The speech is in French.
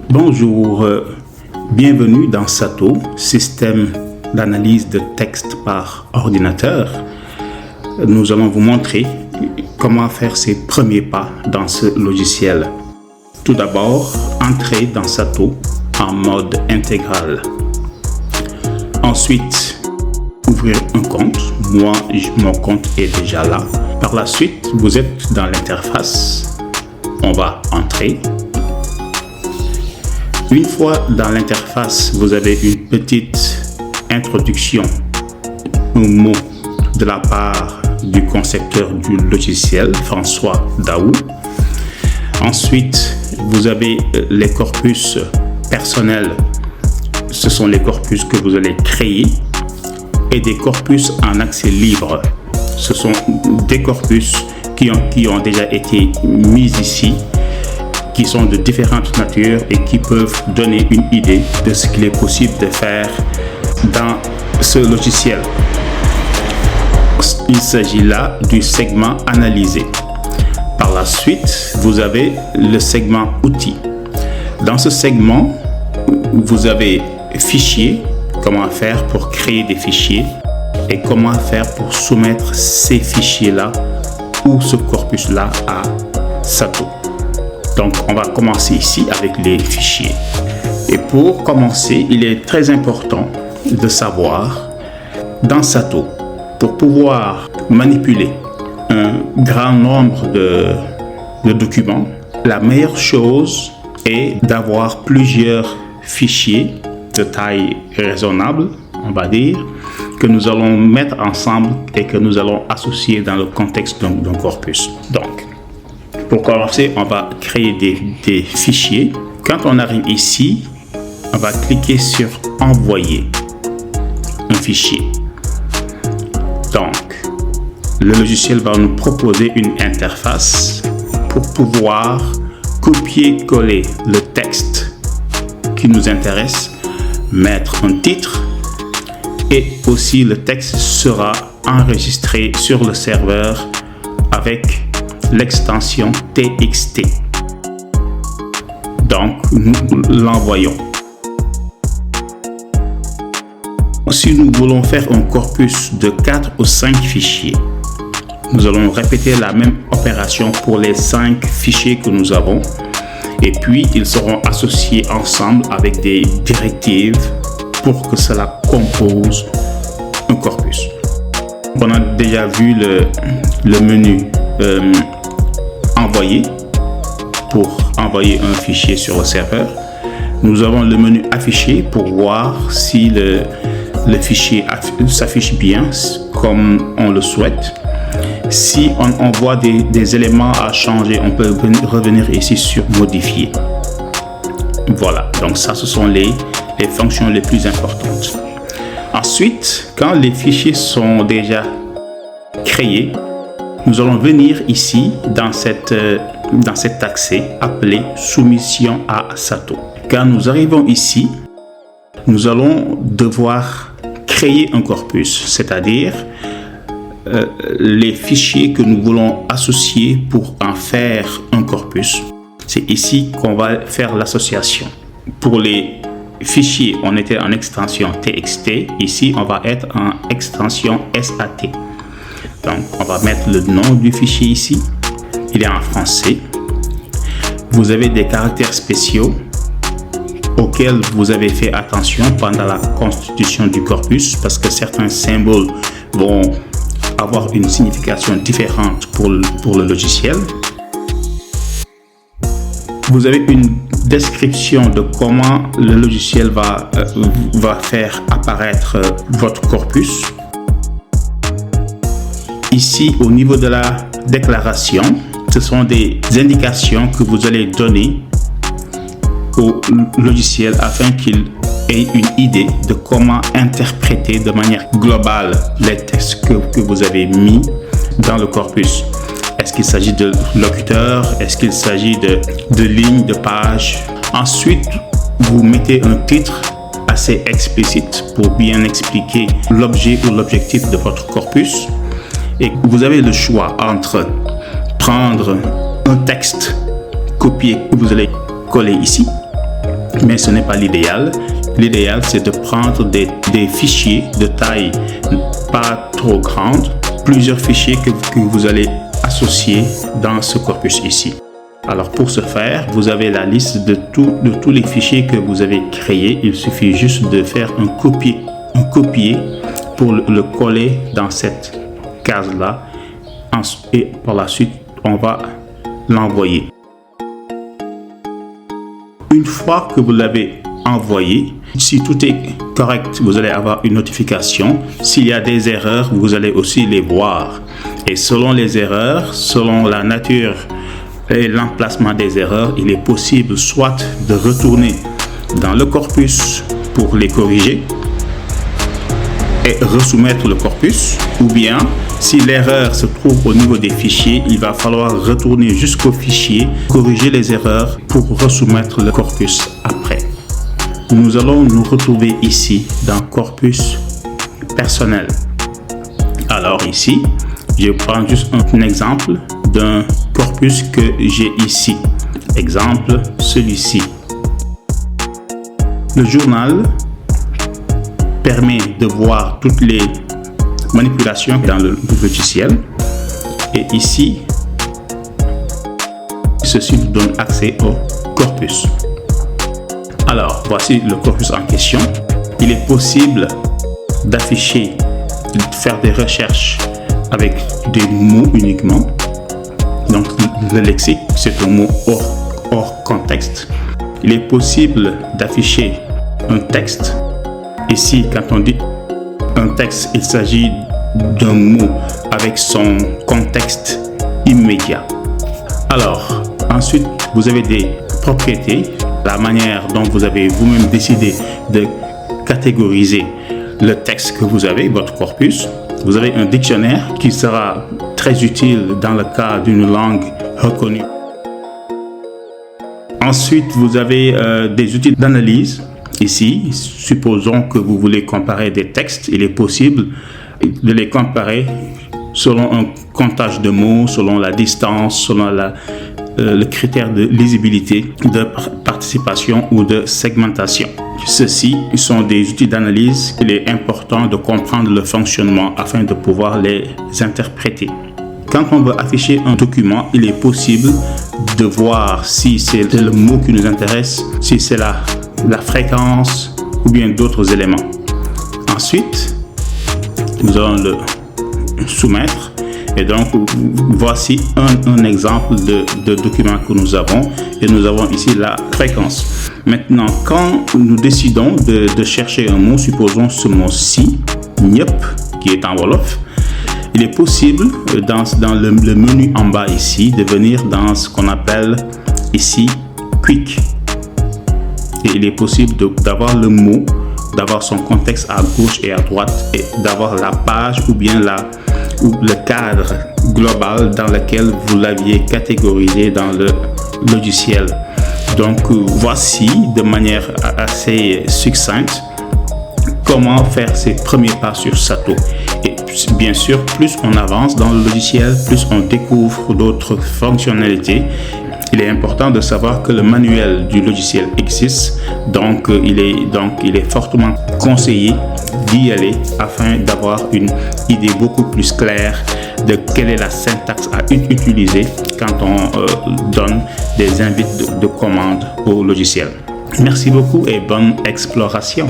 Bonjour, bienvenue dans SATO, système d'analyse de texte par ordinateur. Nous allons vous montrer comment faire ses premiers pas dans ce logiciel. Tout d'abord, entrez dans SATO en mode intégral. Ensuite, ouvrir un compte. Moi, mon compte est déjà là. Par la suite, vous êtes dans l'interface. On va entrer. Une fois dans l'interface, vous avez une petite introduction, un mot de la part du concepteur du logiciel, François Daou. Ensuite, vous avez les corpus personnels. Ce sont les corpus que vous allez créer et des corpus en accès libre. Ce sont des corpus qui ont déjà été mis ici, qui sont de différentes natures et qui peuvent donner une idée de ce qu'il est possible de faire dans ce logiciel. Il s'agit là du segment analysé. Par la suite, vous avez le segment outils. Dans ce segment, vous avez fichiers, comment faire pour créer des fichiers et comment faire pour soumettre ces fichiers-là ou ce corpus-là à SATO. Donc, on va commencer ici avec les fichiers. Et pour commencer, il est très important de savoir, dans SATO, pour pouvoir manipuler un grand nombre de documents, la meilleure chose est d'avoir plusieurs fichiers de taille raisonnable, on va dire, que nous allons mettre ensemble et que nous allons associer dans le contexte d'un corpus. Donc, pour commencer, on va créer des fichiers. Quand on arrive ici, on va cliquer sur Envoyer un fichier. Donc, le logiciel va nous proposer une interface pour pouvoir copier-coller le texte qui nous intéresse, mettre un titre et aussi le texte sera enregistré sur le serveur avec l'extension TXT. Donc, nous l'envoyons. Si nous voulons faire un corpus de 4 ou 5 fichiers, nous allons répéter la même opération pour les 5 fichiers que nous avons. Et puis, ils seront associés ensemble avec des directives pour que cela compose un corpus. On a déjà vu le menu Envoyer pour envoyer un fichier sur le serveur. Nous avons le menu Afficher pour voir si le fichier s'affiche bien comme on le souhaite. Si on voit des éléments à changer, on peut revenir ici sur Modifier. Voilà, donc ça, ce sont les fonctions les plus importantes. Ensuite, quand les fichiers sont déjà créés, nous allons venir ici dans cet accès appelé Soumission à SATO. Quand nous arrivons ici, nous allons devoir créer un corpus, c'est-à-dire les fichiers que nous voulons associer pour en faire un corpus. C'est ici qu'on va faire l'association. Pour les fichiers, on était en extension TXT. Ici, on va être en extension SAT. Donc, on va mettre le nom du fichier ici. Il est en français. Vous avez des caractères spéciaux auxquels vous avez fait attention pendant la constitution du corpus parce que certains symboles vont avoir une signification différente pour le logiciel. Vous avez une description de comment le logiciel va faire apparaître votre corpus. Ici, au niveau de la déclaration, ce sont des indications que vous allez donner au logiciel afin qu'il ait une idée de comment interpréter de manière globale les textes que vous avez mis dans le corpus. Est-ce qu'il s'agit de locuteurs? Est-ce qu'il s'agit de lignes, de pages? Ensuite, vous mettez un titre assez explicite pour bien expliquer l'objet ou l'objectif de votre corpus. Et vous avez le choix entre prendre un texte copié que vous allez coller ici mais ce n'est pas l'idéal. L'idéal, c'est de prendre des fichiers de taille pas trop grande, plusieurs fichiers que vous allez associer dans ce corpus ici. Alors pour ce faire, vous avez la liste de tous les fichiers que vous avez créés. Il suffit juste de faire un copier pour le coller dans cette case-là. Et par la suite, on va l'envoyer. Une fois que vous l'avez envoyé, si tout est correct, vous allez avoir une notification. S'il y a des erreurs, vous allez aussi les voir. Et selon les erreurs, selon la nature et l'emplacement des erreurs, il est possible soit de retourner dans le corpus pour les corriger et resoumettre le corpus, ou bien si l'erreur se trouve au niveau des fichiers, il va falloir retourner jusqu'au fichier, corriger les erreurs pour resoumettre le corpus après. Nous allons nous retrouver ici dans corpus personnel. Alors ici, je prends juste un exemple d'un corpus que j'ai ici. Exemple, celui-ci. Le journal permet de voir toutes les manipulations dans le logiciel. Et ici, ceci nous donne accès au corpus. Alors, voici le corpus en question. Il est possible d'afficher, de faire des recherches avec des mots uniquement. Donc, le lexique, c'est un mot hors contexte. Il est possible d'afficher un texte. Ici, quand on dit un texte, il s'agit d'un mot avec son contexte immédiat. Alors, ensuite, vous avez des propriétés, la manière dont vous avez vous-même décidé de catégoriser le texte que vous avez, votre corpus. Vous avez un dictionnaire qui sera très utile dans le cas d'une langue reconnue. Ensuite, vous avez des outils d'analyse. Ici, supposons que vous voulez comparer des textes. Il est possible de les comparer selon un comptage de mots, selon la distance, selon le critère de lisibilité, de participation ou de segmentation. Ceux-ci sont des outils d'analyse. Il est important de comprendre le fonctionnement afin de pouvoir les interpréter. Quand on veut afficher un document, il est possible de voir si c'est le mot qui nous intéresse, si c'est la fréquence ou bien d'autres éléments. Ensuite, nous allons le soumettre. Et donc, voici un exemple de document que nous avons. Et nous avons ici la fréquence. Maintenant, quand nous décidons de chercher un mot, supposons ce mot-ci, ñëpp, qui est en wolof, il est possible dans le menu en bas ici de venir dans ce qu'on appelle ici Quick. Et il est possible d'avoir le mot, d'avoir son contexte à gauche et à droite et d'avoir la page ou bien le cadre global dans lequel vous l'aviez catégorisé dans le logiciel. Donc voici de manière assez succincte comment faire ses premiers pas sur Sato. Et bien sûr, plus on avance dans le logiciel, plus on découvre d'autres fonctionnalités. Il est important de savoir que le manuel du logiciel existe, donc il est fortement conseillé d'y aller afin d'avoir une idée beaucoup plus claire de quelle est la syntaxe à utiliser quand on donne des invites de commande au logiciel. Merci beaucoup et bonne exploration.